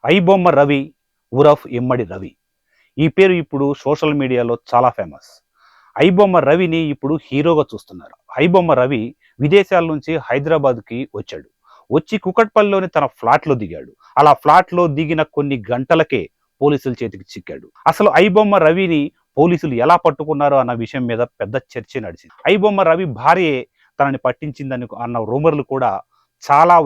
ఐబొమ్మ రవి ఉరఫ్ ఇమ్మడి రవి. ఈ పేరు ఇప్పుడు సోషల్ మీడియాలో చాలా ఫేమస్. ఐబొమ్మ రవిని ఇప్పుడు హీరోగా చూస్తున్నారు. ఐబొమ్మ రవి విదేశాల నుంచి హైదరాబాద్‌కి వచ్చాడు. వచ్చి కూకట్పల్లిలోని తన ఫ్లాట్‌లో దిగాడు. అలా ఫ్లాట్‌లో దిగిన కొన్ని గంటలకే పోలీసుల చేతికి చిక్కాడు. అసలు ఐబొమ్మ రవిని పోలీసులు ఎలా పట్టుకున్నారో అన్న విషయం మీద పెద్ద చర్చే నడిచింది. ఐబొమ్మ రవి భార్యే తనని పట్టించిందని అన్న రూమర్‌లు కూడా చాలా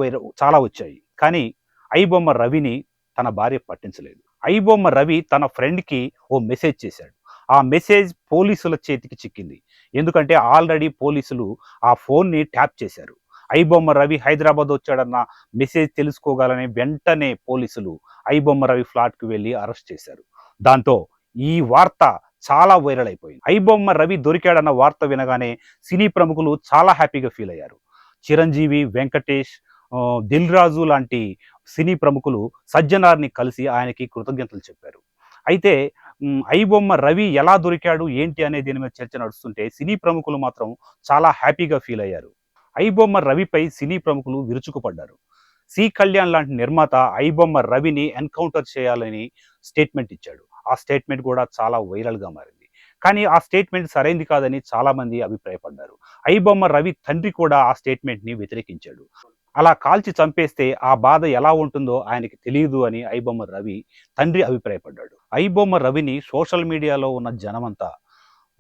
వచ్చాయి. కానీ ఐబొమ్మ రవిని తన భార్య పట్టించలేదు. ఐబొమ్మ రవి తన ఫ్రెండ్‌కి ఓ మెసేజ్ చేశాడు. ఆ మెసేజ్ పోలీసుల చేతికి చిక్కింది. ఎందుకంటే ఆల్రెడీ పోలీసులు ఆ ఫోన్‌ని ట్యాప్ చేశారు. ఐబొమ్మ రవి హైదరాబాద్ వచ్చాడన్న మెసేజ్ తెలుసుకోగాలనే వెంటనే పోలీసులు ఐబొమ్మ రవి ఫ్లాట్‌కి వెళ్లి అరెస్ట్ చేశారు. దాంతో ఈ వార్త చాలా వైరల్ అయిపోయింది. ఐబొమ్మ రవి దొరికాడన్న వార్త వినగానే సినీ ప్రముఖులు చాలా హ్యాపీగా ఫీల్ అయ్యారు. చిరంజీవి, వెంకటేష్, దిల్ రాజు లాంటి సినీ ప్రముఖులు సజ్జనార్ని కలిసి ఆయనకి కృతజ్ఞతలు చెప్పారు. అయితే ఐబొమ్మ రవి ఎలా దొరికాడు ఏంటి అనే దీని మీద చర్చ నడుస్తుంటే సినీ ప్రముఖులు మాత్రం చాలా హ్యాపీగా ఫీల్ అయ్యారు. ఐబొమ్మ రవిపై సినీ ప్రముఖులు విరుచుకుపడ్డారు. సి కళ్యాణ్ లాంటి నిర్మాత ఐబొమ్మ రవిని ఎన్కౌంటర్ చేయాలని స్టేట్మెంట్ ఇచ్చాడు. ఆ స్టేట్మెంట్ కూడా చాలా వైరల్‌గా మారింది. కానీ ఆ స్టేట్మెంట్ సరైంది కాదని చాలామంది అభిప్రాయపడ్డారు. ఐబొమ్మ రవి తండ్రి కూడా ఆ స్టేట్మెంట్‌ని వ్యతిరేకించాడు. అలా కాల్చి చంపేస్తే ఆ బాధ ఎలా ఉంటుందో ఆయనకి తెలీదు అని ఐబొమ్మ రవి తండ్రి అభిప్రాయపడ్డాడు. ఐబొమ్మ రవిని సోషల్ మీడియాలో ఉన్న జనమంతా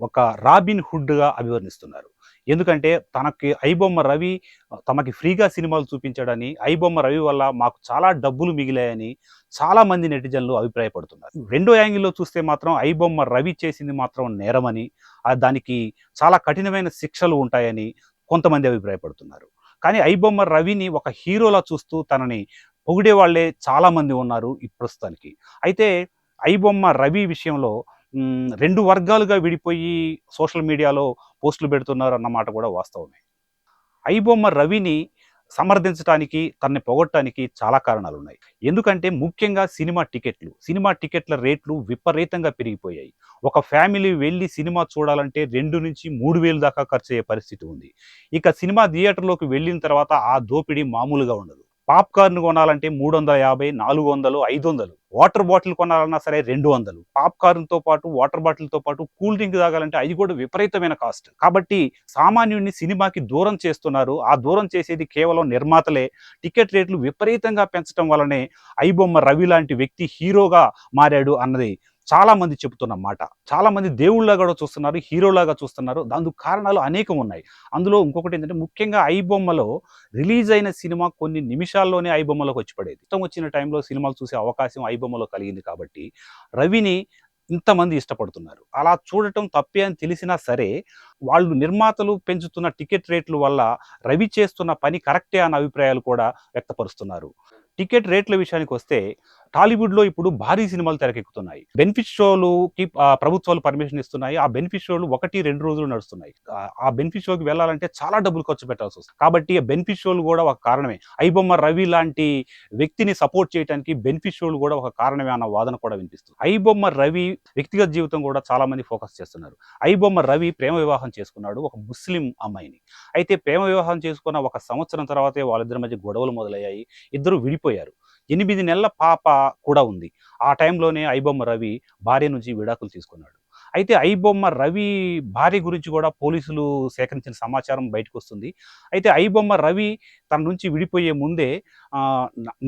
ఒక రాబిన్ హుడ్‌గా అభివర్ణిస్తున్నారు. ఎందుకంటే తనకి ఐబొమ్మ రవి తమకి ఫ్రీగా సినిమాలు చూపించాడని, ఐబొమ్మ రవి వల్ల మాకు చాలా డబ్బులు మిగిలాయని చాలామంది నెటిజన్లు అభిప్రాయపడుతున్నారు. రెండో యాంగిల్‌లో చూస్తే మాత్రం ఐబొమ్మ రవి చేసింది మాత్రం నేరమని, దానికి చాలా కఠినమైన శిక్షలు ఉంటాయని కొంతమంది అభిప్రాయపడుతున్నారు. కానీ ఐబొమ్మ రవిని ఒక హీరోలా చూస్తూ తనని పొగిడేవాళ్ళే చాలామంది ఉన్నారు ఈ ప్రస్తుతానికి. అయితే ఐబొమ్మ రవి విషయంలో 2 వర్గాలుగా విడిపోయి సోషల్ మీడియాలో పోస్టులు పెడుతున్నారన్న మాట కూడా వాస్తవమే. ఐబొమ్మ రవిని సమర్థించటానికి, తనని పొగడటానికి చాలా కారణాలున్నాయి. ఎందుకంటే ముఖ్యంగా సినిమా టికెట్ల రేట్లు విపరీతంగా పెరిగిపోయాయి. ఒక ఫ్యామిలీ వెళ్లి సినిమా చూడాలంటే 2,000-3,000 దాకా ఖర్చయ్యే పరిస్థితి ఉంది. ఇక సినిమా థియేటర్‌లోకి వెళ్ళిన తర్వాత ఆ దోపిడీ మామూలుగా ఉండదు. పాప్‌కార్న్ కొనాలంటే 350, 400, 500. వాటర్ బాటిల్ కొనాలన్నా సరే 200. పాప్‌కార్న్‌తో పాటు, వాటర్ బాటిల్‌తో పాటు కూల్ డ్రింక్ తాగాలంటే అది కూడా విపరీతమైన కాస్ట్. కాబట్టి సామాన్యుడిని సినిమాకి దూరం చేస్తున్నారు. ఆ దూరం చేసేది కేవలం నిర్మాతలే. టికెట్ రేట్లు విపరీతంగా పెంచటం వల్లనే ఐబొమ్మ రవి లాంటి వ్యక్తి హీరోగా మారాడు అన్నది చాలామంది చెబుతున్న మాట. చాలామంది దేవుళ్ళలా కూడా చూస్తున్నారు, హీరోలాగా చూస్తున్నారు. అందుకు కారణాలు అనేకం ఉన్నాయి. అందులో ఇంకొకటేంటంటే ముఖ్యంగా ఐబొమ్మలో రిలీజ్ అయిన సినిమా కొన్ని నిమిషాల్లోనే ఐబొమ్మలోకి వచ్చి పడేది. ఇష్టం వచ్చిన టైంలో సినిమాలు చూసే అవకాశం ఐబొమ్మలో కలిగింది కాబట్టి రవిని ఇంతమంది ఇష్టపడుతున్నారు. అలా చూడటం తప్పే అని తెలిసినా సరే, వాళ్ళు నిర్మాతలు పెంచుతున్న టికెట్ రేట్ల వల్ల రవి చేస్తున్న పని కరెక్టే అన్న అభిప్రాయాలు కూడా వ్యక్తపరుస్తున్నారు. టికెట్ రేట్ల విషయానికొస్తే టాలీవుడ్‌లో ఇప్పుడు భారీ సినిమాలు తెరకెక్కుతున్నాయి. బెనిఫిట్ షోలుకి ప్రభుత్వాలు పర్మిషన్ ఇస్తున్నాయి. ఆ బెనిఫిట్ షోలు 1, 2 రోజులు నడుస్తున్నాయి. ఆ బెనిఫిట్ షోకి వెళ్ళాలంటే చాలా డబ్బులు ఖర్చు పెట్టాల్సొస్తుంది. కాబట్టి బెనిఫిట్ షోలు కూడా ఒక కారణమే. ఐబొమ్మ రవి లాంటి వ్యక్తిని సపోర్ట్ చేయటానికి బెనిఫిట్ షోలు కూడా ఒక కారణమే అన్న వాదన కూడా వినిపిస్తుంది. ఐబొమ్మ రవి వ్యక్తిగత జీవితం కూడా చాలామంది ఫోకస్ చేస్తున్నారు. ఐబొమ్మ రవి ప్రేమ వివాహం చేసుకున్నాడు ఒక ముస్లిం అమ్మాయిని. అయితే ప్రేమ వివాహం చేసుకున్న ఒక సంవత్సరం తర్వాతే వాళ్ళిద్దరి మధ్య గొడవలు మొదలయ్యాయి. ఇద్దరు విడిపోయారు. 8 నెలల పాప కూడా ఉంది. ఆ టైంలోనే ఐబొమ్మ రవి భార్య నుంచి విడాకులు తీసుకున్నాడు. అయితే ఐబొమ్మ రవి భార్య గురించి కూడా పోలీసులు సేకరించిన సమాచారం బయటకొస్తుంది. అయితే ఐబొమ్మ రవి తన నుంచి విడిపోయే ముందే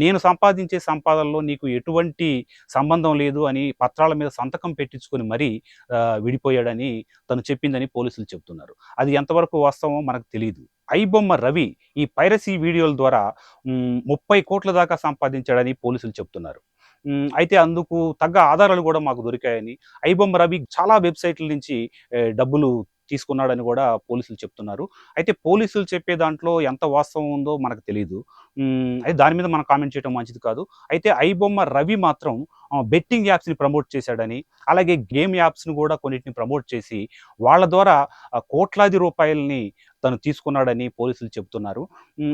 నేను సంపాదించే సంపాదనలో నీకు ఎటువంటి సంబంధం లేదు అని పత్రాల మీద సంతకం పెట్టించుకొని మరీ విడిపోయాడని తను చెప్పిందని పోలీసులు చెప్తున్నారు. అది ఎంతవరకు వాస్తవమో మనకు తెలీదు. ఐబొమ్మ రవి ఈ పైరసీ వీడియోల ద్వారా 30,00,00,000 దాకా సంపాదించాడని పోలీసులు చెప్తున్నారు. అయితే అందుకు తగ్గ ఆధారాలు గూడా మాకు దొరికాయని, ఐబొమ్మ రవి చాలా వెబ్‌సైట్‌ల నుంచి డబ్బులు తీసుకున్నాడని గూడా పోలీసులు చెప్తున్నారు. అయితే పోలీసులు చెప్పే దాంట్లో ఎంత వాస్తవం ఉందో మనకు తెలీదు. అయితే దాని మీద మనం కామెంట్ చేయడం మంచిది కాదు. అయితే ఐబొమ్మ రవి మాత్రం బెట్టింగ్ యాప్స్‌ని ప్రమోట్ చేశాడని, అలాగే గేమ్ యాప్స్‌ని గూడా కొన్నిటిని ప్రమోట్ చేసి, వాళ్ళ ద్వారా కోట్లాది రూపాయలని తను తీసుకున్నాడని పోలీసులు చెప్తున్నారు.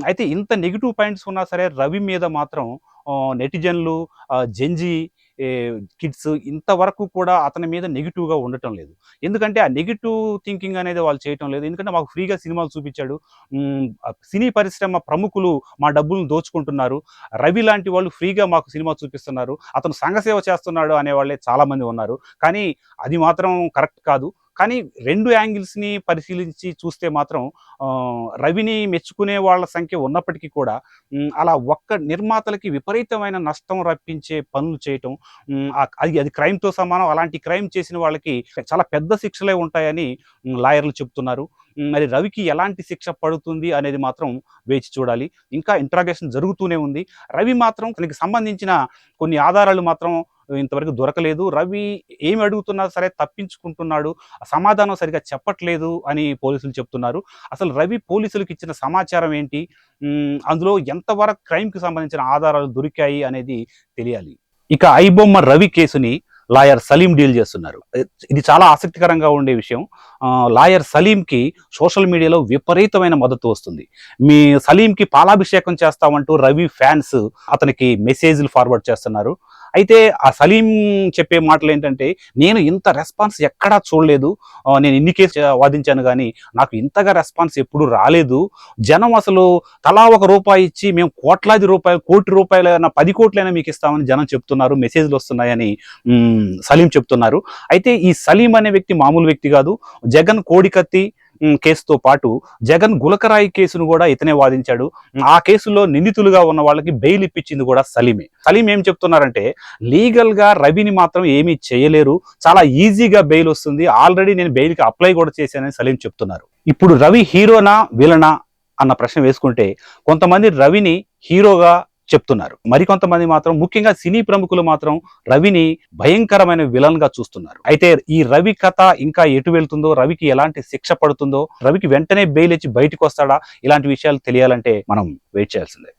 అయితే ఇంత నెగెటివ్ పాయింట్స్ ఉన్నా సరే రవి మీద మాత్రం నెటిజన్లు, జెన్జీ కిడ్స్ ఇంతవరకు కూడా అతని మీద నెగిటివ్గా ఉండటం లేదు. ఎందుకంటే ఆ నెగిటివ్ థింకింగ్ అనేది వాళ్ళు చేయటం లేదు. ఎందుకంటే మాకు ఫ్రీగా సినిమాలు చూపించాడు. సినీ పరిశ్రమ ప్రముఖులు మా డబ్బులను దోచుకుంటున్నారు. రవి లాంటి వాళ్ళు ఫ్రీగా మాకు సినిమా చూపిస్తున్నారు. అతను సంఘసేవ చేస్తున్నాడు అనేవాళ్ళే చాలామంది ఉన్నారు. కానీ అది మాత్రం కరెక్ట్ కాదు. కానీ 2 యాంగిల్స్‌ని పరిశీలించి చూస్తే మాత్రం రవిని మెచ్చుకునే వాళ్ళ సంఖ్య ఉన్నప్పటికీ కూడా అలా ఒక్క నిర్మాతలకి విపరీతమైన నష్టం రప్పించే పనులు చేయటం, అది క్రైమ్‌తో సమానం. అలాంటి క్రైమ్ చేసిన వాళ్ళకి చాలా పెద్ద శిక్షలే ఉంటాయని లాయర్లు చెప్తున్నారు. మరి రవికి ఎలాంటి శిక్ష పడుతుంది అనేది మాత్రం వేచి చూడాలి. ఇంకా ఇంట్రాగేషన్ జరుగుతూనే ఉంది. రవి మాత్రం తనకి సంబంధించిన కొన్ని ఆధారాలు మాత్రం ఇంతవరకు దొరకలేదు. రవి ఏమి అడుగుతున్నా సరే తప్పించుకుంటున్నాడు. సమాధానం సరిగ్గా చెప్పట్లేదు అని పోలీసులు చెప్తున్నారు. అసలు రవి పోలీసులకు ఇచ్చిన సమాచారం ఏంటి? అందులో ఎంతవరకు క్రైమ్‌కి సంబంధించిన ఆధారాలు దొరికాయి అనేది తెలియాలి. ఇక ఐబొమ్మ రవి కేసుని లాయర్ సలీం డీల్ చేస్తున్నారు. ఇది చాలా ఆసక్తికరంగా ఉండే విషయం. లాయర్ సలీంకి సోషల్ మీడియాలో విపరీతమైన మద్దతు వస్తుంది. సలీంకి పాలాభిషేకం చేస్తామంటూ రవి ఫ్యాన్స్ అతనికి మెసేజ్‌లు ఫార్వర్డ్ చేస్తున్నారు. అయితే ఆ సలీం చెప్పే మాటలు ఏంటంటే, నేను ఇంత రెస్పాన్స్ ఎక్కడా చూడలేదు. నేను ఇన్ని కేసులు వాదించాను గానీ నాకు ఇంతగా రెస్పాన్స్ ఎప్పుడు రాలేదు. జనం అసలు తలా ₹1 ఇచ్చి మేము కోట్లాది రూపాయలు, కోటి రూపాయలైనా 10 కోట్లైనా మీకు ఇస్తామని జనం చెప్తున్నారు. మెసేజ్‌లు వస్తున్నాయని సలీం చెప్తున్నారు. అయితే ఈ సలీం అనే వ్యక్తి మామూలు వ్యక్తి కాదు. జగన్ కోడికత్తి కేసుతో పాటు జగన్ గులకరాయి కేసును కూడా ఇతనే వాదించాడు. ఆ కేసులో నిందితులుగా ఉన్న వాళ్ళకి బెయిల్ ఇప్పించింది కూడా సలీమే. సలీం ఏం చెప్తున్నారంటే, లీగల్ గా రవిని మాత్రం ఏమీ చేయలేరు, చాలా ఈజీగా బెయిల్ వస్తుంది, ఆల్రెడీ నేను బెయిల్ కి అప్లై కూడా చేశానని సలీం చెప్తున్నారు. ఇప్పుడు రవి హీరోనా విలనా అన్న ప్రశ్న వేసుకుంటే కొంతమంది రవిని హీరోగా చెప్తున్నారు. మరికొంతమంది మాత్రం, ముఖ్యంగా సినీ ప్రముఖులు మాత్రం రవిని భయంకరమైన విలన్ గా చూస్తున్నారు. అయితే ఈ రవి కథ ఇంకా ఎటు వెళ్తుందో, రవికి ఎలాంటి శిక్ష పడుతుందో, రవికి వెంటనే బెయిల్ ఇచ్చి బయటకు వస్తాడా, ఇలాంటి విషయాలు తెలియాలంటే మనం వెయిట్ చేయాల్సిందే.